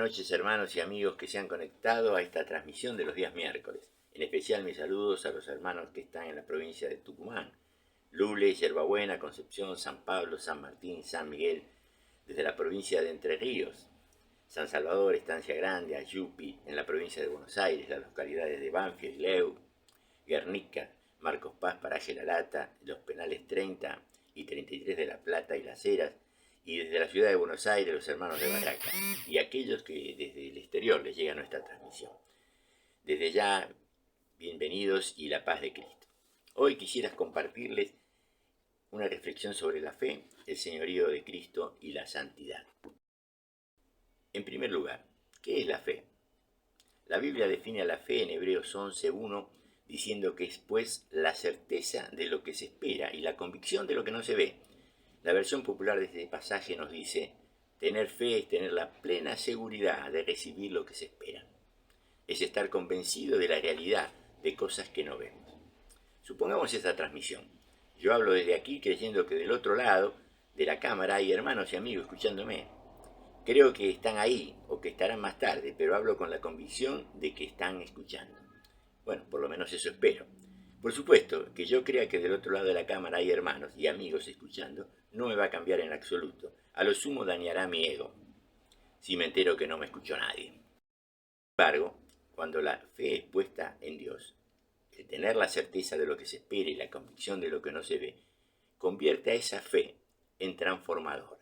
noches, hermanos y amigos que se han conectado a esta transmisión de los días miércoles. En especial mis saludos a los hermanos que están en la provincia de Tucumán, Luble, Yerbabuena, Concepción, San Pablo, San Martín, San Miguel, desde la provincia de Entre Ríos, San Salvador, Estancia Grande, Ayupi, en la provincia de Buenos Aires, las localidades de Banfield, Leu, Guernica, Marcos Paz, Paraje La Lata, los penales 30 y 33 de La Plata y Las Heras, y desde la ciudad de Buenos Aires, los hermanos de Barraca, y aquellos que desde el exterior les llega nuestra transmisión. Desde ya, bienvenidos y la paz de Cristo. Hoy quisiera compartirles una reflexión sobre la fe, el señorío de Cristo y la santidad. En primer lugar, ¿qué es la fe? La Biblia define a la fe en Hebreos 11:1 diciendo que es pues la certeza de lo que se espera y la convicción de lo que no se ve. La versión popular de este pasaje nos dice, tener fe es tener la plena seguridad de recibir lo que se espera. Es estar convencido de la realidad de cosas que no vemos. Supongamos esta transmisión. Yo hablo desde aquí creyendo que del otro lado de la cámara hay hermanos y amigos escuchándome. Creo que están ahí o que estarán más tarde, pero hablo con la convicción de que están escuchando. Bueno, por lo menos eso espero. Por supuesto, que yo crea que del otro lado de la cámara hay hermanos y amigos escuchando, no me va a cambiar en absoluto. A lo sumo dañará mi ego, si me entero que no me escuchó nadie. Sin embargo, cuando la fe es puesta en Dios, el tener la certeza de lo que se espera y la convicción de lo que no se ve, convierte a esa fe en transformadora.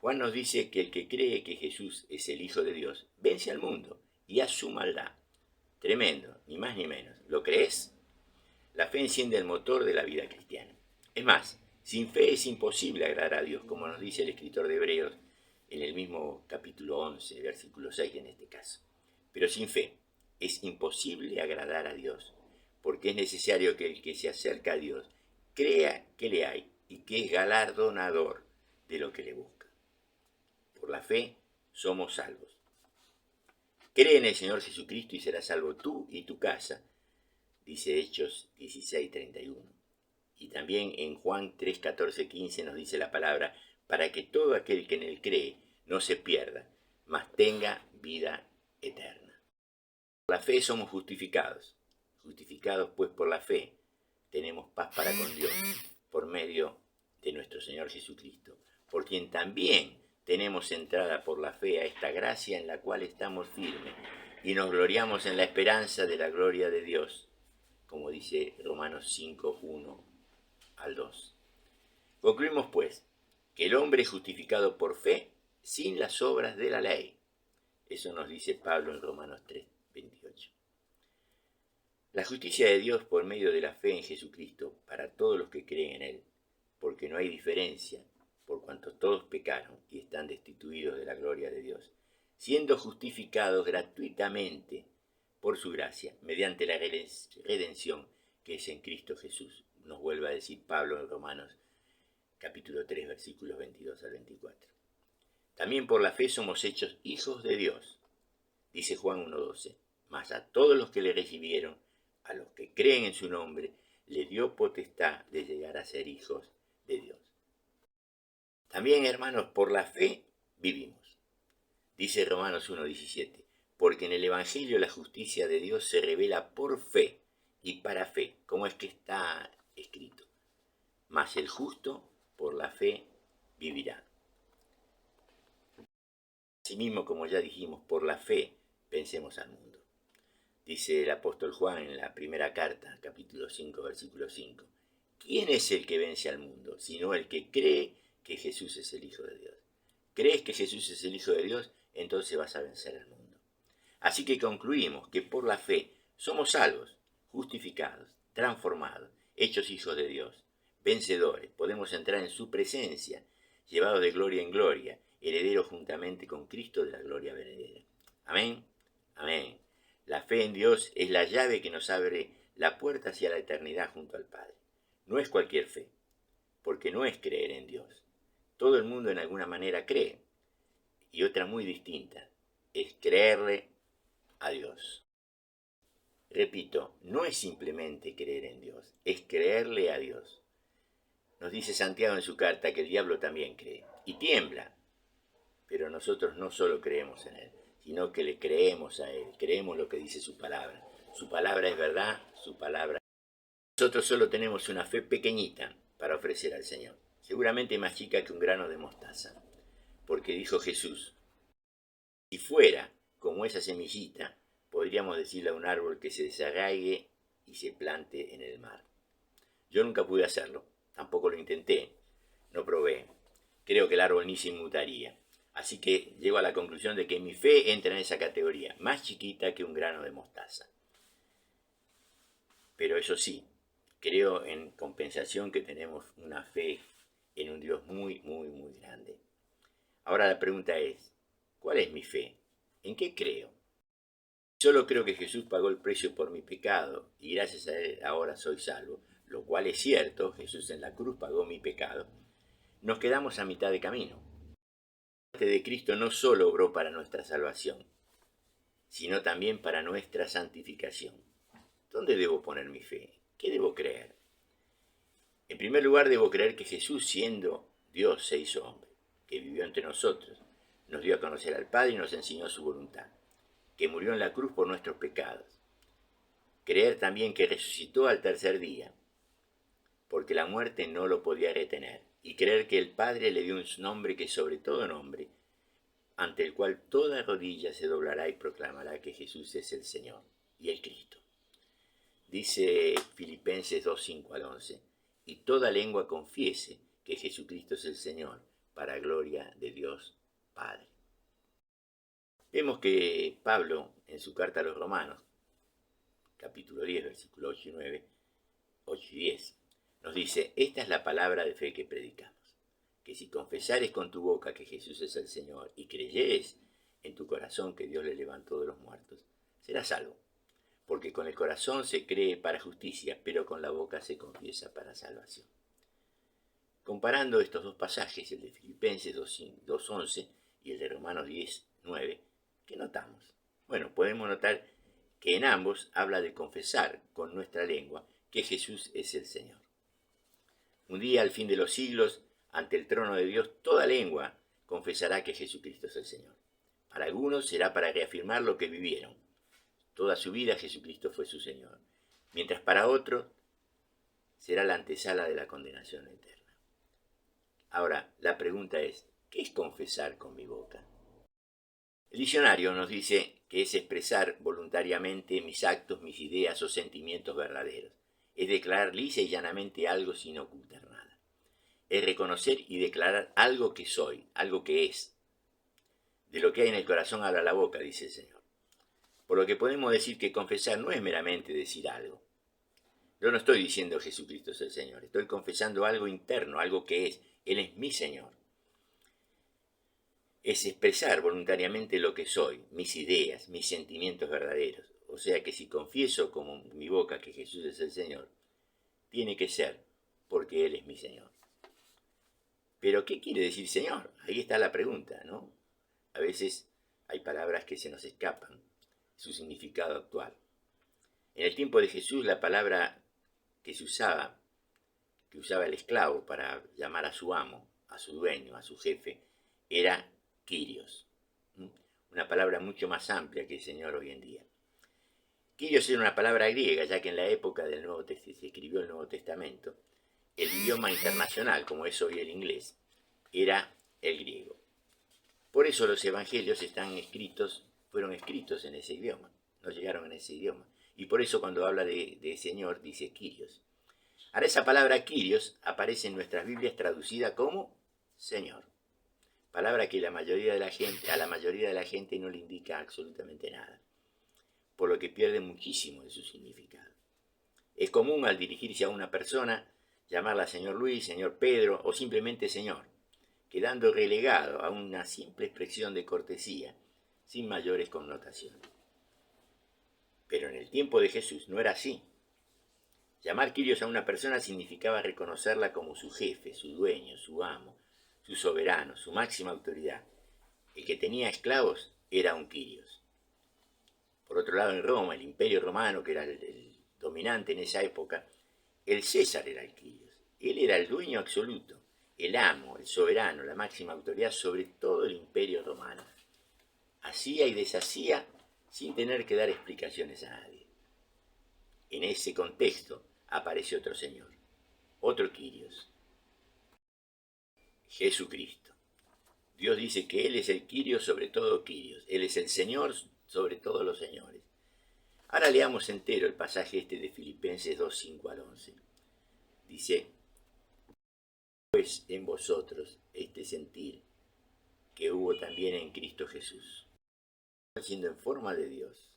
Juan nos dice que el que cree que Jesús es el Hijo de Dios, vence al mundo y a su maldad. Tremendo, ni más ni menos. ¿Lo crees? La fe enciende el motor de la vida cristiana. Es más, sin fe es imposible agradar a Dios, como nos dice el escritor de Hebreos en el mismo capítulo 11, versículo 6 en este caso. Pero sin fe es imposible agradar a Dios, porque es necesario que el que se acerca a Dios crea que le hay y que es galardonador de lo que le busca. Por la fe somos salvos. Cree en el Señor Jesucristo y serás salvo tú y tu casa, dice Hechos 16:31. Y también en Juan 3:14-15 nos dice la palabra, para que todo aquel que en él cree no se pierda, mas tenga vida eterna. Por la fe somos justificados. Justificados pues por la fe, tenemos paz para con Dios, por medio de nuestro Señor Jesucristo, por quien también tenemos entrada por la fe a esta gracia en la cual estamos firmes y nos gloriamos en la esperanza de la gloria de Dios, como dice Romanos 5:1 al 2. Concluimos pues que el hombre es justificado por fe sin las obras de la ley. Eso nos dice Pablo en Romanos 3:28. La justicia de Dios por medio de la fe en Jesucristo para todos los que creen en Él, porque no hay diferencia, por cuanto todos pecaron y están destituidos de la gloria de Dios, siendo justificados gratuitamente por su gracia, mediante la redención que es en Cristo Jesús. Nos vuelve a decir Pablo en Romanos capítulo 3, versículos 22 al 24. También por la fe somos hechos hijos de Dios, dice Juan 1:12, mas a todos los que le recibieron, a los que creen en su nombre, le dio potestad de llegar a ser hijos de Dios. También, hermanos, por la fe vivimos. Dice Romanos 1:17, porque en el Evangelio la justicia de Dios se revela por fe y para fe, como es que está escrito. Mas el justo por la fe vivirá. Asimismo, como ya dijimos, por la fe vencemos al mundo. Dice el apóstol Juan en la primera carta, capítulo 5, versículo 5. ¿Quién es el que vence al mundo? Sino el que cree que Jesús es el Hijo de Dios. ¿Crees que Jesús es el Hijo de Dios? Entonces vas a vencer al mundo. Así que concluimos que por la fe somos salvos, justificados, transformados, hechos hijos de Dios, vencedores. Podemos entrar en su presencia, llevados de gloria en gloria, herederos juntamente con Cristo de la gloria venidera. Amén. Amén. La fe en Dios es la llave que nos abre la puerta hacia la eternidad junto al Padre. No es cualquier fe, porque no es creer en Dios. Todo el mundo en alguna manera cree. Y otra muy distinta es creerle a Dios. Repito, no es simplemente creer en Dios, es creerle a Dios. Nos dice Santiago en su carta que el diablo también cree y tiembla. Pero nosotros no solo creemos en Él, sino que le creemos a Él, creemos lo que dice su palabra. Su palabra es verdad, su palabra. Nosotros solo tenemos una fe pequeñita para ofrecer al Señor, seguramente más chica que un grano de mostaza, porque dijo Jesús, si fuera como esa semillita, podríamos decirle a un árbol que se desarraigue y se plante en el mar. Yo nunca pude hacerlo, tampoco lo intenté, no probé. Creo que el árbol ni se inmutaría. Así que llego a la conclusión de que mi fe entra en esa categoría, más chiquita que un grano de mostaza. Pero eso sí, creo en compensación que tenemos una fe en un Dios muy, muy, muy grande. Ahora la pregunta es, ¿cuál es mi fe? ¿En qué creo? Solo creo que Jesús pagó el precio por mi pecado y gracias a Él ahora soy salvo, lo cual es cierto, Jesús en la cruz pagó mi pecado. Nos quedamos a mitad de camino. La muerte de Cristo no solo obró para nuestra salvación, sino también para nuestra santificación. ¿Dónde debo poner mi fe? ¿Qué debo creer? En primer lugar, debo creer que Jesús, siendo Dios, se hizo hombre, que vivió entre nosotros, nos dio a conocer al Padre y nos enseñó su voluntad, que murió en la cruz por nuestros pecados. Creer también que resucitó al tercer día, porque la muerte no lo podía retener, y creer que el Padre le dio un nombre que sobre todo nombre, ante el cual toda rodilla se doblará y proclamará que Jesús es el Señor y el Cristo. Dice Filipenses 2:5 al 11, y toda lengua confiese que Jesucristo es el Señor, para gloria de Dios Padre. Vemos que Pablo, en su carta a los Romanos, capítulo 10, versículo 8 y 9, 8 y 10, nos dice, esta es la palabra de fe que predicamos, que si confesares con tu boca que Jesús es el Señor y creyeres en tu corazón que Dios le levantó de los muertos, serás salvo. Porque con el corazón se cree para justicia, pero con la boca se confiesa para salvación. Comparando estos dos pasajes, el de Filipenses 2:11 y el de Romanos 10:9, ¿qué notamos? Bueno, podemos notar que en ambos habla de confesar con nuestra lengua que Jesús es el Señor. Un día, al fin de los siglos, ante el trono de Dios, toda lengua confesará que Jesucristo es el Señor. Para algunos será para reafirmar lo que vivieron. Toda su vida Jesucristo fue su Señor, mientras para otro será la antesala de la condenación eterna. Ahora, la pregunta es, ¿qué es confesar con mi boca? El diccionario nos dice que es expresar voluntariamente mis actos, mis ideas o sentimientos verdaderos. Es declarar lisa y llanamente algo sin ocultar nada. Es reconocer y declarar algo que soy, algo que es. De lo que hay en el corazón habla la boca, dice el Señor. Por lo que podemos decir que confesar no es meramente decir algo. Yo no estoy diciendo Jesucristo es el Señor, estoy confesando algo interno, algo que es. Él es mi Señor. Es expresar voluntariamente lo que soy, mis ideas, mis sentimientos verdaderos. O sea que si confieso con mi boca que Jesús es el Señor, tiene que ser porque Él es mi Señor. Pero ¿qué quiere decir Señor? Ahí está la pregunta, ¿no? A veces hay palabras que se nos escapan su significado actual. En el tiempo de Jesús, la palabra que usaba el esclavo para llamar a su amo, a su dueño, a su jefe, era Kyrios. Una palabra mucho más amplia que el Señor hoy en día. Kyrios era una palabra griega, ya que en la época del Nuevo Testamento se escribió el Nuevo Testamento. El idioma internacional, como es hoy el inglés, era el griego. Por eso los evangelios fueron escritos en ese idioma, no llegaron en ese idioma. Y por eso cuando habla de Señor dice Kyrios. Ahora esa palabra Kyrios aparece en nuestras Biblias traducida como Señor. Palabra que a la mayoría de la gente no le indica absolutamente nada, por lo que pierde muchísimo de su significado. Es común al dirigirse a una persona llamarla señor Luis, señor Pedro o simplemente señor, quedando relegado a una simple expresión de cortesía, sin mayores connotaciones. Pero en el tiempo de Jesús no era así. Llamar Kyrios a una persona significaba reconocerla como su jefe, su dueño, su amo, su soberano, su máxima autoridad. El que tenía esclavos era un Kyrios. Por otro lado, en Roma, el imperio romano, que era el dominante en esa época, el César era el Kyrios. Él era el dueño absoluto, el amo, el soberano, la máxima autoridad sobre todo el imperio romano. hacía y deshacía sin tener que dar explicaciones a nadie. En ese contexto aparece otro Señor, otro Kyrios, Jesucristo. Dios dice que Él es el Kyrios sobre todo Kyrios, Él es el Señor sobre todos los señores. Ahora leamos entero el pasaje este de Filipenses 2, 5 al 11. Dice, pues en vosotros este sentir que hubo también en Cristo Jesús, siendo en forma de Dios,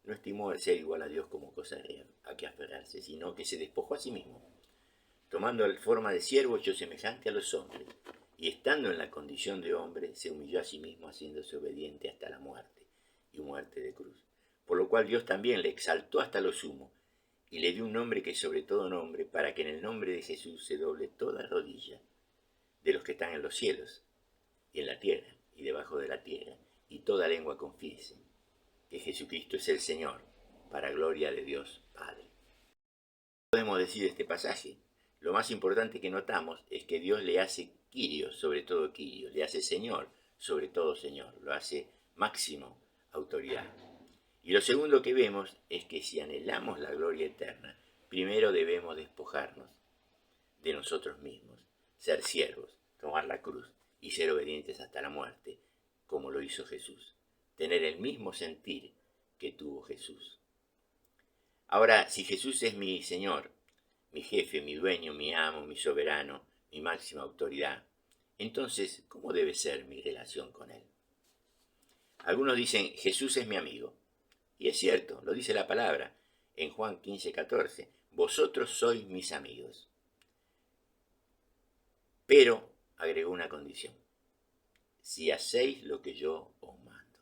no estimó el ser igual a Dios como cosa real a que aferrarse, sino que se despojó a sí mismo, tomando la forma de siervo hecho semejante a los hombres, y estando en la condición de hombre, se humilló a sí mismo, haciéndose obediente hasta la muerte, y muerte de cruz. Por lo cual Dios también le exaltó hasta lo sumo, y le dio un nombre que es sobre todo nombre, para que en el nombre de Jesús se doble toda rodilla, de los que están en los cielos, y en la tierra, y debajo de la tierra, y toda lengua confiese que Jesucristo es el Señor, para gloria de Dios Padre. Podemos decir este pasaje. Lo más importante que notamos es que Dios le hace Kyrios, sobre todo Kyrios, le hace Señor, sobre todo Señor, lo hace máximo autoridad. Y lo segundo que vemos es que si anhelamos la gloria eterna, primero debemos despojarnos de nosotros mismos, ser siervos, tomar la cruz y ser obedientes hasta la muerte, como lo hizo Jesús. Tener el mismo sentir que tuvo Jesús. Ahora, si Jesús es mi Señor, mi jefe, mi dueño, mi amo, mi soberano, mi máxima autoridad, entonces, ¿cómo debe ser mi relación con Él? Algunos dicen, Jesús es mi amigo. Y es cierto, lo dice la palabra en Juan 15, 14. Vosotros sois mis amigos. Pero agregó una condición. Si hacéis lo que yo os mando.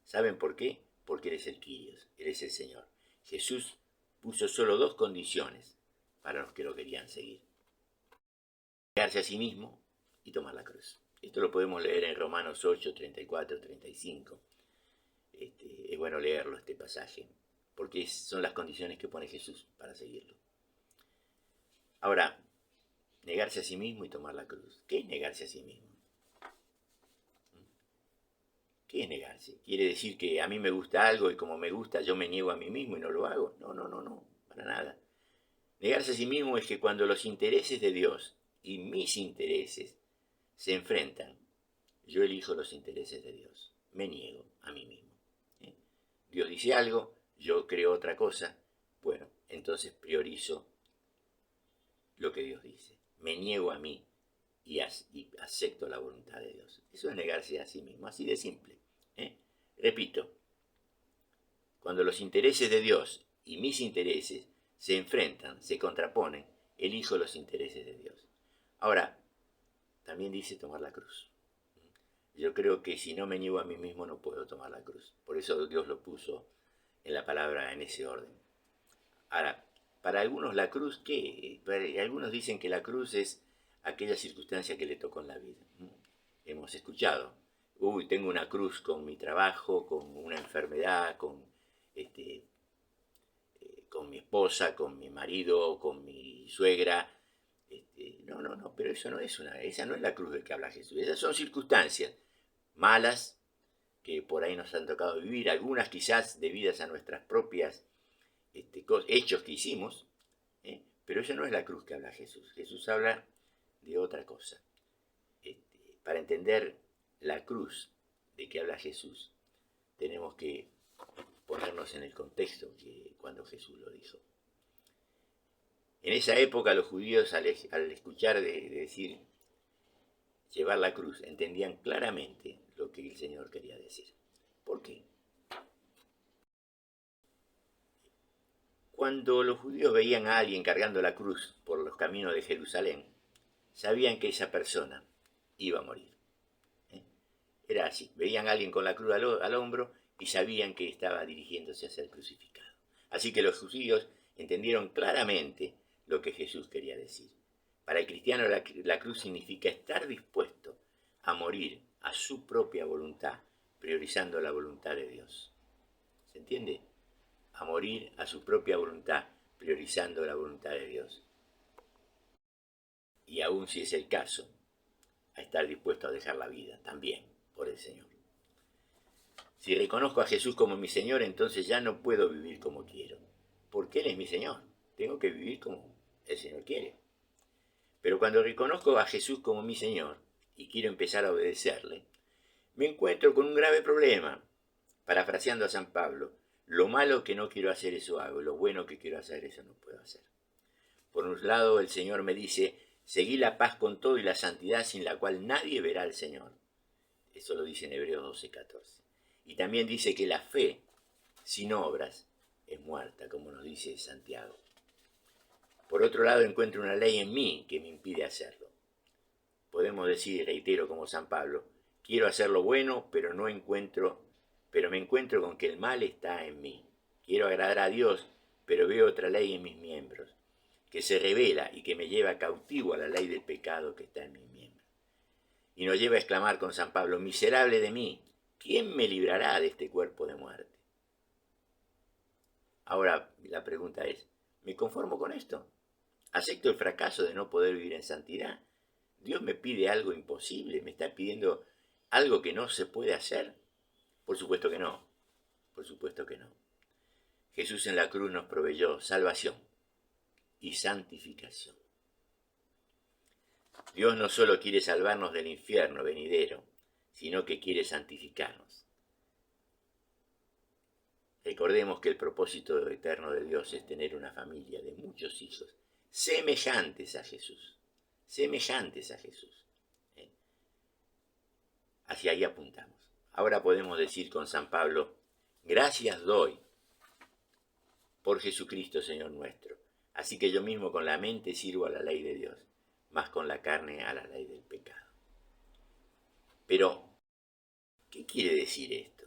¿Saben por qué? Porque eres el Kyrios, eres el Señor. Jesús puso solo dos condiciones para los que lo querían seguir. Negarse a sí mismo y tomar la cruz. Esto lo podemos leer en Romanos 8, 34, 35. Es bueno leerlo, este pasaje, porque son las condiciones que pone Jesús para seguirlo. Ahora, negarse a sí mismo y tomar la cruz. ¿Qué es negarse a sí mismo? ¿Qué es negarse? ¿Quiere decir que a mí me gusta algo y como me gusta yo me niego a mí mismo y no lo hago? No, para nada. Negarse a sí mismo es que cuando los intereses de Dios y mis intereses se enfrentan, yo elijo los intereses de Dios. Me niego a mí mismo. Dios dice algo, yo creo otra cosa, bueno, entonces priorizo lo que Dios dice. Me niego a mí y acepto la voluntad de Dios. Eso es negarse a sí mismo, así de simple. Repito, cuando los intereses de Dios y mis intereses se enfrentan, se contraponen, elijo los intereses de Dios. Ahora, también dice tomar la cruz. Yo creo que si no me niego a mí mismo no puedo tomar la cruz. Por eso Dios lo puso en la palabra en ese orden. Ahora, para algunos la cruz, ¿qué? Algunos dicen que la cruz es aquella circunstancia que le tocó en la vida. Hemos escuchado, tengo una cruz con mi trabajo, con una enfermedad, con mi esposa, con mi marido, con mi suegra. No, pero esa no es la cruz de que habla Jesús. Esas son circunstancias malas que por ahí nos han tocado vivir, algunas quizás debidas a nuestras propias hechos que hicimos, pero esa no es la cruz que habla Jesús. Jesús habla de otra cosa. Para entender la cruz de que habla Jesús, tenemos que ponernos en el contexto que cuando Jesús lo dijo. En esa época los judíos al escuchar de decir llevar la cruz, entendían claramente lo que el Señor quería decir. ¿Por qué? Cuando los judíos veían a alguien cargando la cruz por los caminos de Jerusalén, sabían que esa persona iba a morir. Era así, veían a alguien con la cruz al hombro y sabían que estaba dirigiéndose a ser crucificado. Así que los judíos entendieron claramente lo que Jesús quería decir. Para el cristiano la cruz significa estar dispuesto a morir a su propia voluntad, priorizando la voluntad de Dios. ¿Se entiende? A morir a su propia voluntad, priorizando la voluntad de Dios. Y aún si es el caso, a estar dispuesto a dejar la vida también por el Señor. Si reconozco a Jesús como mi Señor, entonces ya no puedo vivir como quiero, porque Él es mi Señor. Tengo que vivir como el Señor quiere. Pero cuando reconozco a Jesús como mi Señor y quiero empezar a obedecerle, me encuentro con un grave problema. Parafraseando a San Pablo, lo malo que no quiero hacer, eso hago, lo bueno que quiero hacer, eso no puedo hacer. Por un lado, el Señor me dice, seguí la paz con todo y la santidad sin la cual nadie verá al Señor. Eso lo dice en Hebreos 12:14. Y también dice que la fe sin obras es muerta, como nos dice Santiago. Por otro lado, encuentro una ley en mí que me impide hacerlo. Podemos decir, reitero como San Pablo, quiero hacer lo bueno, pero me encuentro con que el mal está en mí. Quiero agradar a Dios, pero veo otra ley en mis miembros, que se revela y que me lleva cautivo a la ley del pecado que está en mis miembros. Y nos lleva a exclamar con San Pablo, miserable de mí, ¿quién me librará de este cuerpo de muerte? Ahora la pregunta es, ¿me conformo con esto? ¿Acepto el fracaso de no poder vivir en santidad? ¿Dios me pide algo imposible? ¿Me está pidiendo algo que no se puede hacer? Por supuesto que no. Por supuesto que no. Jesús en la cruz nos proveyó salvación y santificación. Dios no solo quiere salvarnos del infierno venidero, sino que quiere santificarnos. Recordemos que el propósito eterno de Dios es tener una familia de muchos hijos, semejantes a Jesús. Semejantes a Jesús. Hacia ahí apuntamos. Ahora podemos decir con San Pablo, gracias doy por Jesucristo Señor nuestro. Así que yo mismo con la mente sirvo a la ley de Dios, más con la carne a la ley del pecado. Pero, ¿qué quiere decir esto?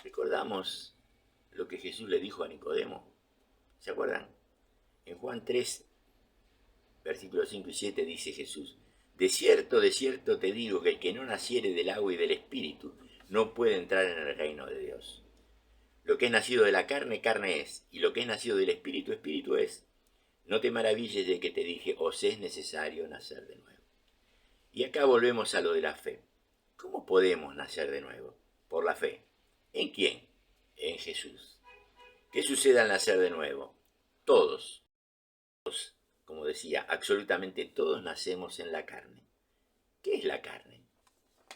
Recordamos lo que Jesús le dijo a Nicodemo. ¿Se acuerdan? En Juan 3, versículos 5 y 7 dice Jesús, de cierto te digo que el que no naciere del agua y del Espíritu no puede entrar en el reino de Dios. Lo que es nacido de la carne, carne es, y lo que es nacido del Espíritu, Espíritu es. No te maravilles de que te dije, os es necesario nacer de nuevo. Y acá volvemos a lo de la fe. ¿Cómo podemos nacer de nuevo? Por la fe. ¿En quién? En Jesús. ¿Qué sucede al nacer de nuevo? Todos, como decía, absolutamente todos nacemos en la carne. ¿Qué es la carne?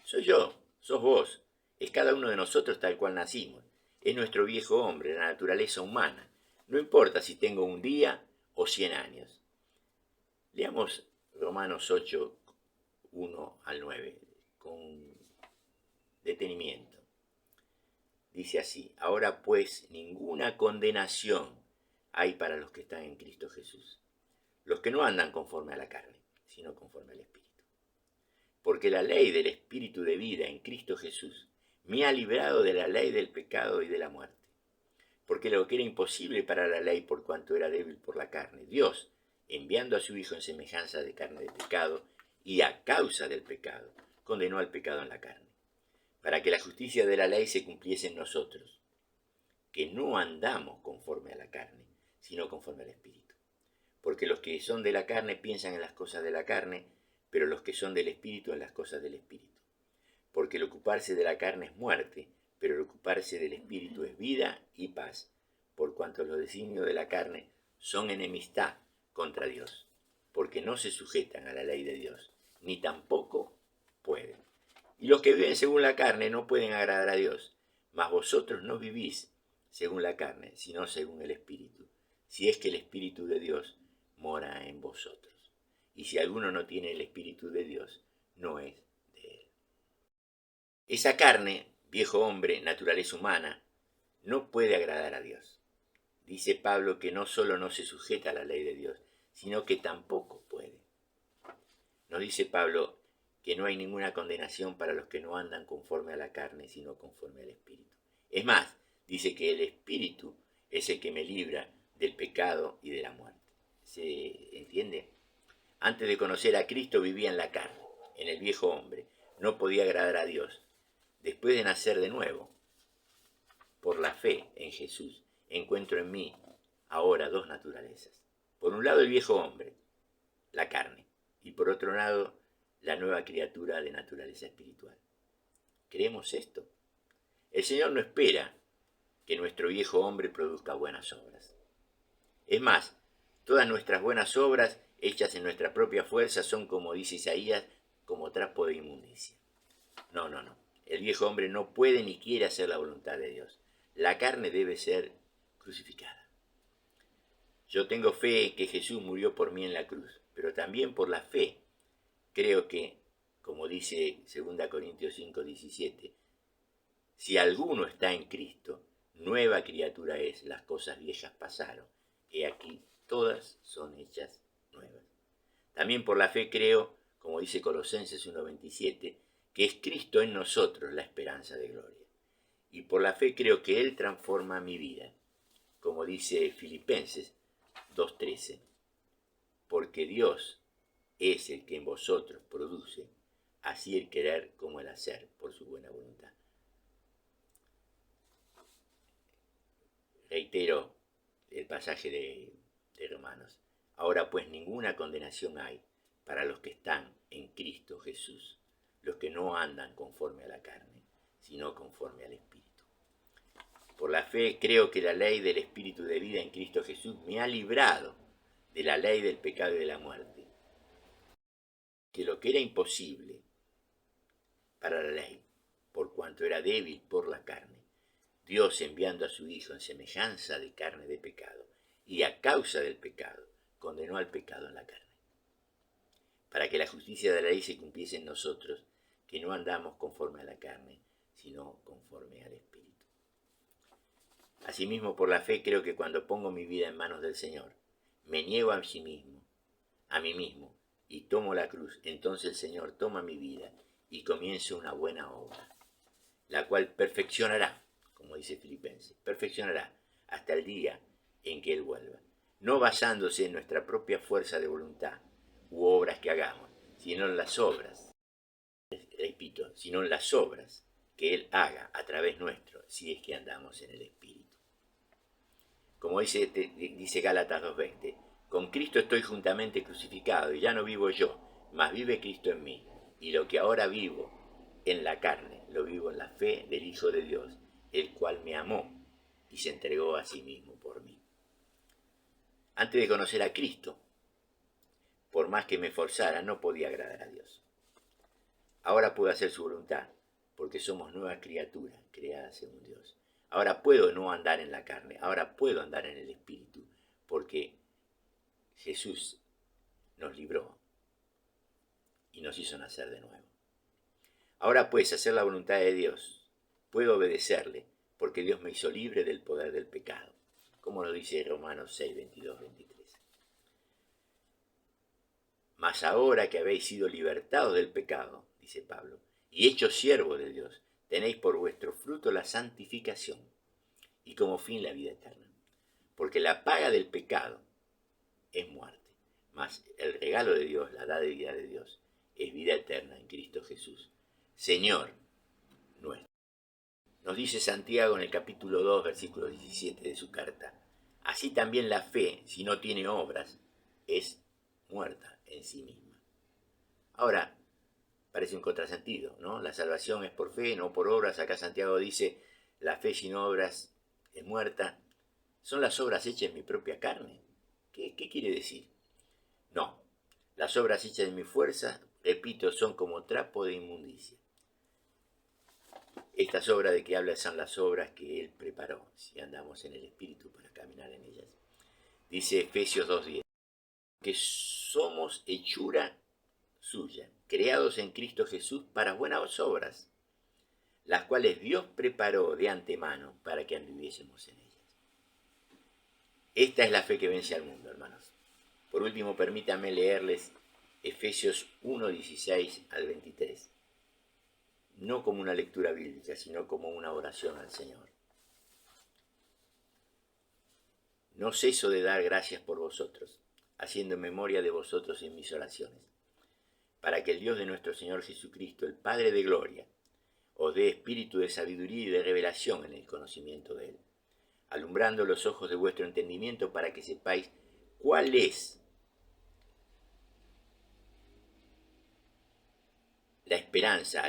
Soy yo, sos vos, es cada uno de nosotros tal cual nacimos. Es nuestro viejo hombre, la naturaleza humana. No importa si tengo un día o 100 años. Leamos Romanos 8, 1 al 9, con detenimiento. Dice así, ahora pues ninguna condenación hay para los que están en Cristo Jesús, los que no andan conforme a la carne, sino conforme al Espíritu. Porque la ley del Espíritu de vida en Cristo Jesús me ha librado de la ley del pecado y de la muerte. Porque lo que era imposible para la ley por cuanto era débil por la carne, Dios, enviando a su Hijo en semejanza de carne de pecado, y a causa del pecado, condenó al pecado en la carne, para que la justicia de la ley se cumpliese en nosotros, que no andamos conforme a la carne, sino conforme al Espíritu. Porque los que son de la carne piensan en las cosas de la carne, pero los que son del Espíritu en las cosas del Espíritu. Porque el ocuparse de la carne es muerte, pero el ocuparse del Espíritu es vida y paz, por cuanto los designios de la carne son enemistad contra Dios, porque no se sujetan a la ley de Dios, ni tampoco pueden. Y los que viven según la carne no pueden agradar a Dios, mas vosotros no vivís según la carne, sino según el Espíritu, si es que el Espíritu de Dios mora en vosotros. Y si alguno no tiene el Espíritu de Dios, no es de él. Esa carne, viejo hombre, naturaleza humana, no puede agradar a Dios. Dice Pablo que no solo no se sujeta a la ley de Dios, sino que tampoco puede. Nos dice Pablo que no hay ninguna condenación para los que no andan conforme a la carne, sino conforme al Espíritu. Es más, dice que el Espíritu es el que me libra del pecado y de la muerte. ¿Se entiende? Antes de conocer a Cristo vivía en la carne, en el viejo hombre. No podía agradar a Dios. Después de nacer de nuevo, por la fe en Jesús, encuentro en mí ahora dos naturalezas. Por un lado el viejo hombre, la carne, y por otro lado la nueva criatura de naturaleza espiritual. ¿Creemos esto? El Señor no espera que nuestro viejo hombre produzca buenas obras. Es más, todas nuestras buenas obras, hechas en nuestra propia fuerza, son, como dice Isaías, como trapo de inmundicia. No. El viejo hombre no puede ni quiere hacer la voluntad de Dios. La carne debe ser crucificada. Yo tengo fe que Jesús murió por mí en la cruz, pero también por la fe creo que, como dice 2 Corintios 5:17, si alguno está en Cristo, nueva criatura es, las cosas viejas pasaron, he aquí todas son hechas nuevas. También por la fe creo, como dice Colosenses 1:27, que es Cristo en nosotros la esperanza de gloria. Y por la fe creo que Él transforma mi vida, como dice Filipenses 2:13, porque Dios es el que en vosotros produce así el querer como el hacer por su buena voluntad. Reitero el pasaje de Romanos. Ahora pues ninguna condenación hay para los que están en Cristo Jesús, los que no andan conforme a la carne, sino conforme al Espíritu. Por la fe creo que la ley del Espíritu de vida en Cristo Jesús me ha librado de la ley del pecado y de la muerte. Que lo que era imposible para la ley, por cuanto era débil por la carne, Dios enviando a su Hijo en semejanza de carne de pecado, y a causa del pecado, condenó al pecado en la carne, para que la justicia de la ley se cumpliese en nosotros, que no andamos conforme a la carne, sino conforme al Espíritu. Asimismo, por la fe creo que cuando pongo mi vida en manos del Señor, me niego a mí mismo, y tomo la cruz, entonces el Señor toma mi vida y comienza una buena obra, la cual perfeccionará, como dice Filipenses, perfeccionará hasta el día en que Él vuelva, no basándose en nuestra propia fuerza de voluntad u obras que hagamos, sino en las obras, sino en las obras que Él haga a través nuestro, si es que andamos en el Espíritu. Como dice Gálatas 2:20, con Cristo estoy juntamente crucificado, y ya no vivo yo, mas vive Cristo en mí, y lo que ahora vivo en la carne, lo vivo en la fe del Hijo de Dios, el cual me amó y se entregó a sí mismo por mí. Antes de conocer a Cristo, por más que me esforzara, no podía agradar a Dios. Ahora puedo hacer su voluntad, porque somos nuevas criaturas creadas según Dios. Ahora puedo no andar en la carne, ahora puedo andar en el Espíritu, porque Jesús nos libró y nos hizo nacer de nuevo. Ahora pues, hacer la voluntad de Dios, puedo obedecerle, porque Dios me hizo libre del poder del pecado, como lo dice Romanos 6:22-23. Mas ahora que habéis sido libertados del pecado, dice Pablo, y hechos siervos de Dios, tenéis por vuestro fruto la santificación y como fin la vida eterna. Porque la paga del pecado es muerte, mas el regalo de Dios, la dádiva de Dios, es vida eterna en Cristo Jesús, Señor nuestro. Nos dice Santiago en el capítulo 2, versículo 17 de su carta, así también la fe, si no tiene obras, es muerta en sí misma. Ahora, parece un contrasentido, ¿no? La salvación es por fe, no por obras. Acá Santiago dice, la fe sin obras es muerta. ¿Son las obras hechas en mi propia carne? ¿Qué quiere decir? No, las obras hechas en mi fuerza, repito, son como trapo de inmundicia. Estas obras de que habla son las obras que Él preparó, si andamos en el Espíritu para caminar en ellas. Dice Efesios 2:10, que somos hechura suya, creados en Cristo Jesús para buenas obras, las cuales Dios preparó de antemano para que anduviésemos en ellas. Esta es la fe que vence al mundo, hermanos. Por último, permítanme leerles Efesios 1:16-23. No como una lectura bíblica, sino como una oración al Señor. No ceso de dar gracias por vosotros, haciendo memoria de vosotros en mis oraciones, para que el Dios de nuestro Señor Jesucristo, el Padre de gloria, os dé espíritu de sabiduría y de revelación en el conocimiento de Él, alumbrando los ojos de vuestro entendimiento para que sepáis cuál es la esperanza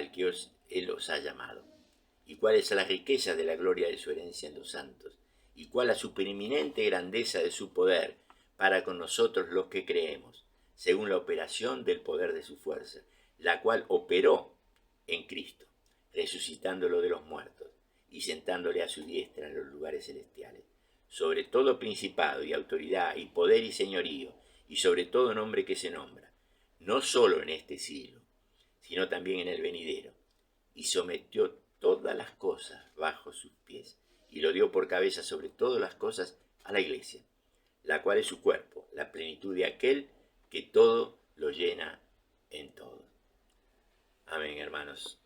Él os ha llamado. Y cuál es la riqueza de la gloria de su herencia en los santos, y cuál la supereminente grandeza de su poder para con nosotros los que creemos, según la operación del poder de su fuerza, la cual operó en Cristo, resucitándolo de los muertos y sentándole a su diestra en los lugares celestiales, sobre todo principado y autoridad y poder y señorío, y sobre todo nombre que se nombra, no solo en este siglo, sino también en el venidero, y sometió todas las cosas bajo sus pies, y lo dio por cabeza sobre todas las cosas a la iglesia, la cual es su cuerpo, la plenitud de aquel que todo lo llena en todo. Amén, hermanos.